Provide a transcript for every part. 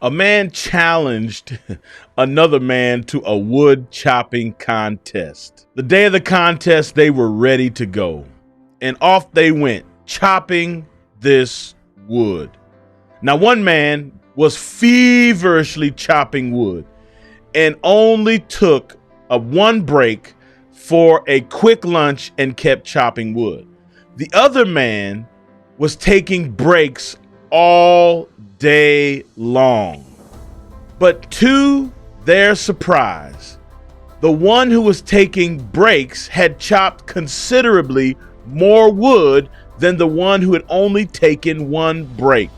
A man challenged another man to a wood chopping contest. The day of the contest, they were ready to go. And off they went, chopping this wood. Now, one man was feverishly chopping wood and only took a one break for a quick lunch and kept chopping wood. The other man was taking breaks all day long. But to their surprise, the one who was taking breaks had chopped considerably more wood than the one who had only taken one break.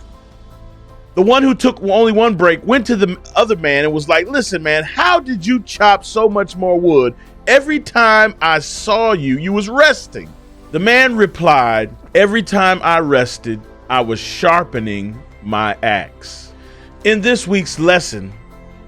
The one who took only one break went to the other man and was like, "Listen, man, how did you chop so much more wood? Every time I saw you, you was resting." The man replied, "Every time I rested, I was sharpening my axe." In this week's lesson,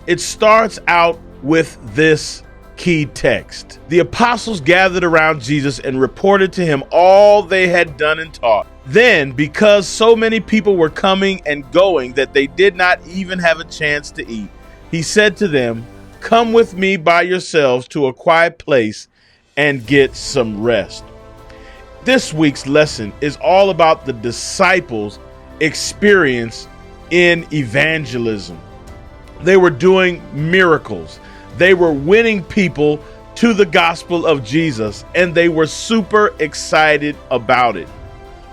it starts out with this key text. The apostles gathered around Jesus and reported to him all they had done and taught. Then, because so many people were coming and going that they did not even have a chance to eat, he said to them, "Come with me by yourselves to a quiet place and get some rest." This week's lesson is all about the disciples' experience in evangelism. They were doing miracles. They were winning people to the gospel of Jesus, and they were super excited about it.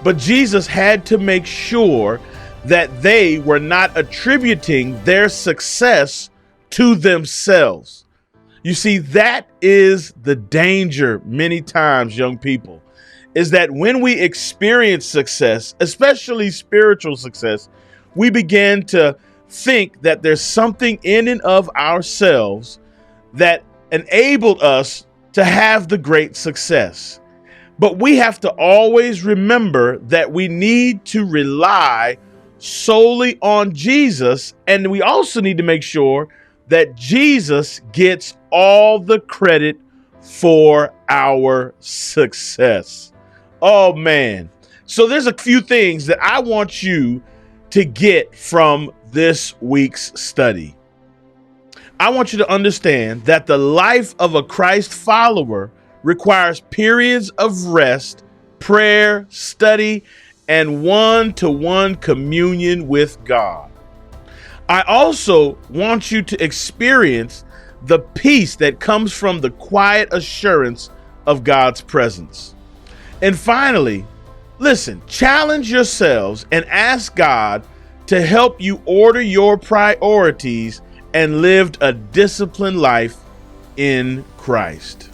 But Jesus had to make sure that they were not attributing their success to themselves. You see, that is the danger many times, young people, is that when we experience success, especially spiritual success, we begin to think that there's something in and of ourselves that enabled us to have the great success. But we have to always remember that we need to rely solely on Jesus, and we also need to make sure that Jesus gets all the credit for our success. Oh man. So there's a few things that I want you to get from this week's study. I want you to understand that the life of a Christ follower requires periods of rest, prayer, study, and one-to-one communion with God. I also want you to experience the peace that comes from the quiet assurance of God's presence. And finally, listen, challenge yourselves and ask God to help you order your priorities and live a disciplined life in Christ.